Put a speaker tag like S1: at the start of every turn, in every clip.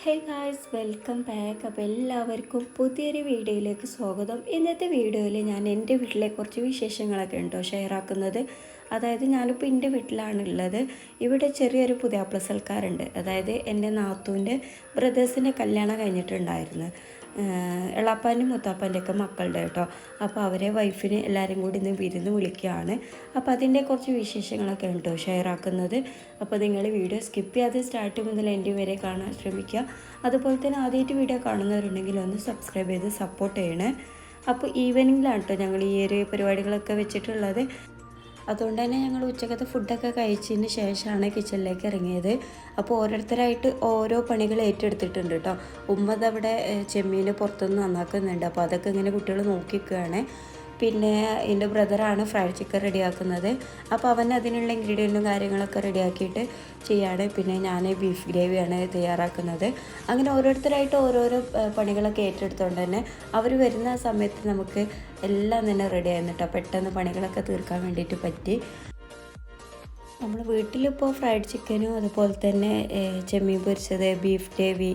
S1: Hey guys, welcome back. അപ്പോൾ എല്ലാവർക്കും പുതിയൊരു വീഡിയോയിലേക്ക് സ്വാഗതം. ഇന്നത്തെ വീഡിയോയിൽ ഞാൻ എൻ്റെ വീട്ടിലെ കുറച്ച് വിശേഷങ്ങളൊക്കെ ഉണ്ടോ ഷെയർ ആക്കുന്നത്. അതായത് ഞാനിപ്പോൾ എൻ്റെ വീട്ടിലാണുള്ളത്. ഇവിടെ ചെറിയൊരു പുതിയാപ്ല സൽക്കാരുണ്ട്. അതായത് എൻ്റെ നാത്തൂൻ്റെ ബ്രദേഴ്സിൻ്റെ കല്യാണം കഴിഞ്ഞിട്ടുണ്ടായിരുന്നു. എളാപ്പാൻ്റെയും മുത്താപ്പാൻ്റെയൊക്കെ മക്കളുടെ കേട്ടോ. അപ്പോൾ അവരെ വൈഫിന് എല്ലാവരും കൂടി ഇന്ന് വിരുന്ന് വിളിക്കുകയാണ്. അപ്പോൾ അതിൻ്റെ കുറച്ച് വിശേഷങ്ങളൊക്കെ ഉണ്ടോ ഷെയർ ആക്കുന്നത്. അപ്പോൾ നിങ്ങൾ വീഡിയോ സ്കിപ്പ് ചെയ്യാതെ സ്റ്റാർട്ട് മുതൽ എൻ്റെ വരെ കാണാൻ ശ്രമിക്കുക. അതുപോലെ തന്നെ ആദ്യമായിട്ട് വീഡിയോ കാണുന്നവരുണ്ടെങ്കിൽ ഒന്ന് സബ്സ്ക്രൈബ് ചെയ്ത് സപ്പോർട്ട് ചെയ്യണേ. അപ്പോൾ ഈവനിങ്ങിലാണ് കേട്ടോ ഞങ്ങൾ ഈ ഒരു പരിപാടികളൊക്കെ വെച്ചിട്ടുള്ളത്. അതുകൊണ്ട് തന്നെ ഞങ്ങൾ ഉച്ചക്കത്തെ ഫുഡൊക്കെ കഴിച്ചതിന് ശേഷമാണ് കിച്ചണിലേക്ക് ഇറങ്ങിയത്. അപ്പോൾ ഓരോരുത്തരായിട്ട് ഓരോ പണികൾ ഏറ്റെടുത്തിട്ടുണ്ട് കേട്ടോ. ഉമ്മതവിടെ ചെമ്മീൻ പുറത്തുനിന്ന് നന്നാക്കുന്നുണ്ട്. അപ്പോൾ അതൊക്കെ ഇങ്ങനെ കുട്ടികൾ നോക്കിക്കുകയാണ്. പിന്നെ എൻ്റെ ബ്രദറാണ് ഫ്രൈഡ് ചിക്കൻ റെഡിയാക്കുന്നത്. അപ്പോൾ അവൻ അതിനുള്ള ഇൻഗ്രീഡിയൻറ്റും കാര്യങ്ങളൊക്കെ റെഡിയാക്കിയിട്ട് ചെയ്യാണ്. പിന്നെ ഞാൻ ബീഫ് ഗ്രേവിയാണ് തയ്യാറാക്കുന്നത്. അങ്ങനെ ഓരോരുത്തരായിട്ട് ഓരോരോ പണികളൊക്കെ ഏറ്റെടുത്തുകൊണ്ട് തന്നെ അവർ വരുന്ന സമയത്ത് നമുക്ക് എല്ലാം തന്നെ റെഡി ആയിരുന്നു കേട്ടോ. പെട്ടെന്ന് പണികളൊക്കെ തീർക്കാൻ വേണ്ടിയിട്ട് പറ്റി. നമ്മൾ വീട്ടിലിപ്പോൾ ഫ്രൈഡ് ചിക്കനും അതുപോലെ തന്നെ ചെമ്മീൻ പൊരിച്ചത്, ബീഫ് ഗ്രേവി,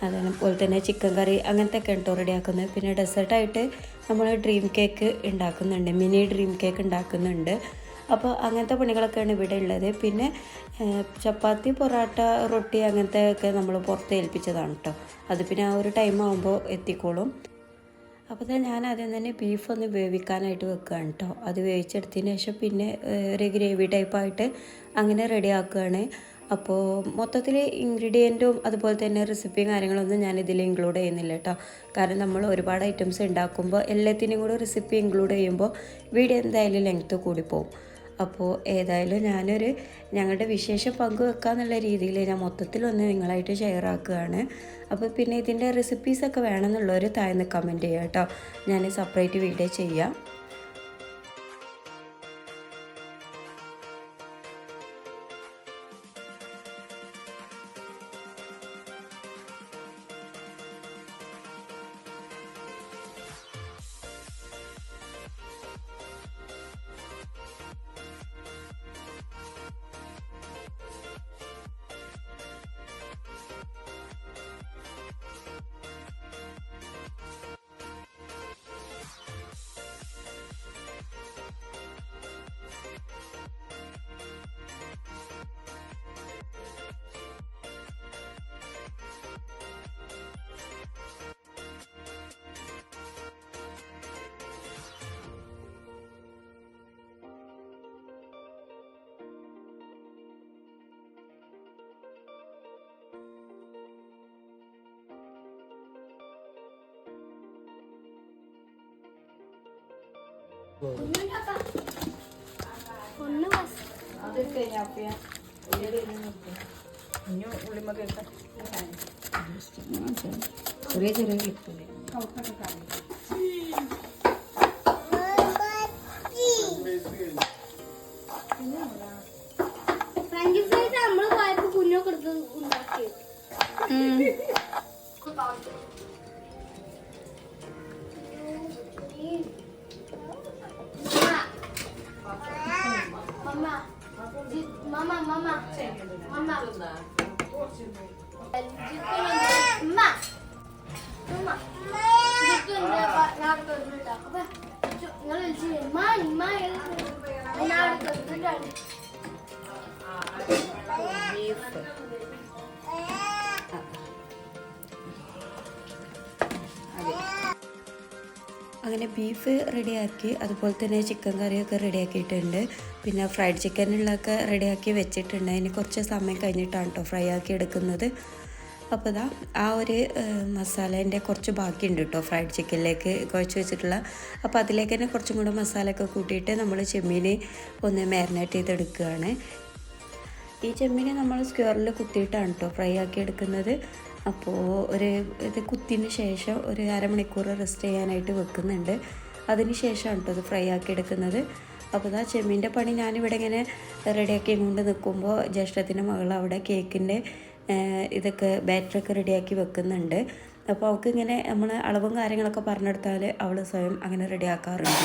S1: അതുപോലെ തന്നെ ചിക്കൻ കറി അങ്ങനത്തെ ഒക്കെ കേട്ടോ റെഡിയാക്കുന്നത്. പിന്നെ ഡെസേർട്ടായിട്ട് നമ്മൾ ഡ്രീം കേക്ക് ഉണ്ടാക്കുന്നുണ്ട്, മിനി ഡ്രീം കേക്ക് ഉണ്ടാക്കുന്നുണ്ട്. അപ്പോൾ അങ്ങനത്തെ പണികളൊക്കെയാണ് ഇവിടെ ഉള്ളത്. പിന്നെ ചപ്പാത്തി, പൊറോട്ട, റൊട്ടി അങ്ങനത്തെ ഒക്കെ നമ്മൾ പുറത്ത് ഏൽപ്പിച്ചതാണ് കേട്ടോ. അത് പിന്നെ ആ ഒരു ടൈം ആകുമ്പോൾ എത്തിക്കോളും. അപ്പോൾ ഞാൻ ആദ്യം തന്നെ ബീഫ് ഒന്ന് വേവിക്കാനായിട്ട് വെക്കുകയാണ് കേട്ടോ. അത് വേവിച്ചെടുത്തതിന് ശേഷം പിന്നെ ഒരു ഗ്രേവി ടൈപ്പായിട്ട് അങ്ങനെ റെഡിയാക്കുകയാണ്. അപ്പോൾ മൊത്തത്തിൽ ഇൻഗ്രീഡിയൻറ്റും അതുപോലെ തന്നെ റെസിപ്പിയും കാര്യങ്ങളൊന്നും ഞാനിതിൽ ഇൻക്ലൂഡ് ചെയ്യുന്നില്ല കേട്ടോ. കാരണം നമ്മൾ ഒരുപാട് ഐറ്റംസ് ഉണ്ടാക്കുമ്പോൾ എല്ലാത്തിനും കൂടെ റെസിപ്പി ഇൻക്ലൂഡ് ചെയ്യുമ്പോൾ വീഡിയോ എന്തായാലും ലെങ്ത്ത് കൂടിപ്പോവും. അപ്പോൾ ഏതായാലും ഞങ്ങളുടെ വിശേഷം പങ്കുവെക്കാന്നുള്ള രീതിയിൽ ഞാൻ മൊത്തത്തിലൊന്ന് നിങ്ങളായിട്ട് ഷെയർ ആക്കുകയാണ്. അപ്പോൾ പിന്നെ ഇതിൻ്റെ റെസിപ്പീസൊക്കെ വേണമെന്നുള്ളവർ താഴ്ന്ന് കമൻറ്റ് ചെയ്യുക കേട്ടോ. ഞാൻ സെപ്പറേറ്റ് വീഡിയോ ചെയ്യാം. ചെറിയ ചെറിയ ക്ലിപ്പില്ലേ
S2: ഫ്രഞ്ച് ഫ്രൈസ് നമ്മൾ പോയപ്പോ കുഞ്ഞൊക്കെ എടുത്ത് ഉണ്ടാക്കി. Mama, mama, mama, mama.
S1: അങ്ങനെ ബീഫ് റെഡിയാക്കി, അതുപോലെ തന്നെ ചിക്കൻ കറിയൊക്കെ റെഡിയാക്കിയിട്ടുണ്ട്. പിന്നെ ഫ്രൈഡ് ചിക്കനുള്ളതൊക്കെ റെഡിയാക്കി വെച്ചിട്ടുണ്ട്. അതിന് കുറച്ച് സമയം കഴിഞ്ഞിട്ടാണ് കേട്ടോ ഫ്രൈ ആക്കി എടുക്കുന്നത്. അപ്പോൾ ആ ഒരു മസാലേൻ്റെ കുറച്ച് ബാക്കിയുണ്ട് കേട്ടോ ഫ്രൈഡ് ചിക്കനിലേക്ക് കുഴച്ച് വെച്ചിട്ടുള്ള. അപ്പോൾ അതിലേക്ക് തന്നെ കുറച്ചും കൂടെ മസാലയൊക്കെ കൂട്ടിയിട്ട് നമ്മൾ ചെമ്മീൻ ഒന്ന് മാരിനേറ്റ് ചെയ്തെടുക്കുകയാണ്. ഈ ചെമ്മീൻ നമ്മൾ സ്ക്വയറിൽ കുത്തിയിട്ടാണ് കേട്ടോ ഫ്രൈ ആക്കി എടുക്കുന്നത്. അപ്പോൾ ഇത് കുത്തിന് ശേഷം ഒരു അരമണിക്കൂർ റെസ്റ്റ് ചെയ്യാനായിട്ട് വെക്കുന്നുണ്ട്. അതിന് ശേഷമാണ് കേട്ടോ ഇത് ഫ്രൈ ആക്കി എടുക്കുന്നത്. അപ്പോൾ ചെമ്മീൻ്റെ പണി ഞാനിവിടെ ഇങ്ങനെ റെഡിയാക്കി കൊണ്ട് നിൽക്കുമ്പോൾ ജ്യേഷ്ഠത്തിൻ്റെ മകൾ അവിടെ കേക്കിൻ്റെ ഇതൊക്കെ ബാറ്ററൊക്കെ റെഡിയാക്കി വെക്കുന്നുണ്ട്. അപ്പോൾ അവൾക്ക് ഇങ്ങനെ നമ്മൾ അളവും കാര്യങ്ങളൊക്കെ പറഞ്ഞെടുത്താൽ അവൾ സ്വയം അങ്ങനെ റെഡിയാക്കാറുണ്ട്.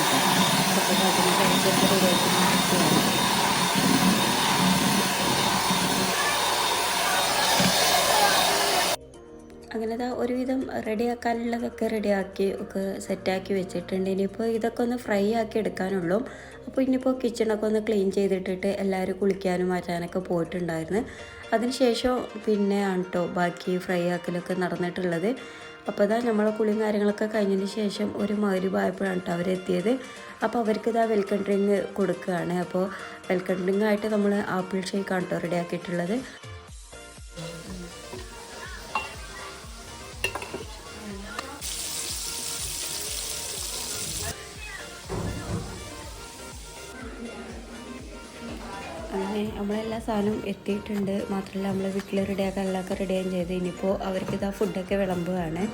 S1: അപ്പോൾ അതിന് ബാറ്ററൊക്കെ റെഡിയാക്കി അങ്ങനെ ഒരുവിധം റെഡിയാക്കാനുള്ളതൊക്കെ റെഡിയാക്കി ഒക്കെ സെറ്റാക്കി വെച്ചിട്ടുണ്ട്. ഇനിയിപ്പോൾ ഇതൊക്കെ ഒന്ന് ഫ്രൈ ആക്കി എടുക്കാനുള്ളൂ. അപ്പോൾ ഇനിയിപ്പോൾ കിച്ചണൊക്കെ ഒന്ന് ക്ലീൻ ചെയ്തിട്ടിട്ട് എല്ലാവരും കുളിക്കാനും മാറ്റാനൊക്കെ പോയിട്ടുണ്ടായിരുന്നു. അതിനുശേഷം പിന്നെ ആണ് കേട്ടോ ബാക്കി ഫ്രൈ ആക്കലൊക്കെ നടന്നിട്ടുള്ളത്. അപ്പോൾ ഇതാ നമ്മളെ കുളിയും കാര്യങ്ങളൊക്കെ കഴിഞ്ഞതിന് ശേഷം ഒരു മഗ്‌രിബായപ്പോഴാണ് കേട്ടോ അവരെത്തിയത്. അപ്പോൾ അവർക്ക് ഇതാ വെൽക്കം ഡ്രിങ്ക് കൊടുക്കുകയാണ്. അപ്പോൾ വെൽക്കം ഡ്രിങ്ക് ആയിട്ട് നമ്മൾ ആപ്പിൾ ഷേക്കാണ് കേട്ടോ റെഡിയാക്കിയിട്ടുള്ളത്. അങ്ങനെ നമ്മളെല്ലാ സാധനവും എത്തിയിട്ടുണ്ട്. മാത്രമല്ല നമ്മൾ വീട്ടിൽ റെഡിയാക്കാൻ എല്ലാമൊക്കെ റെഡിയായും ചെയ്ത് ഇനിയിപ്പോൾ അവർക്ക് ഇതാ ഫുഡൊക്കെ വിളമ്പുകയാണ്.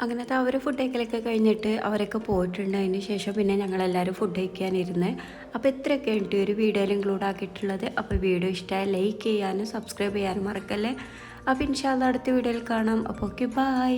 S1: അങ്ങനത്തെ അവർ ഫുഡ് കഴിക്കലൊക്കെ കഴിഞ്ഞിട്ട് അവരൊക്കെ പോയിട്ടുണ്ട്. അതിന് ശേഷം പിന്നെ ഞങ്ങളെല്ലാവരും ഫുഡ് കഴിക്കാനിരുന്ന്. അപ്പോൾ ഇത്രയൊക്കെ ഉണ്ട് ഒരു വീഡിയോയിൽ ഇൻക്ലൂഡ് ആക്കിയിട്ടുള്ളത്. അപ്പോൾ വീഡിയോ ഇഷ്ടമായി ലൈക്ക് ചെയ്യാനും സബ്സ്ക്രൈബ് ചെയ്യാനും മറക്കല്ലേ. അപ്പോൾ ഇൻഷാ അല്ലാഹ് അടുത്ത വീഡിയോയിൽ കാണാം. അപ്പോൾ ഓക്കെ ബൈ.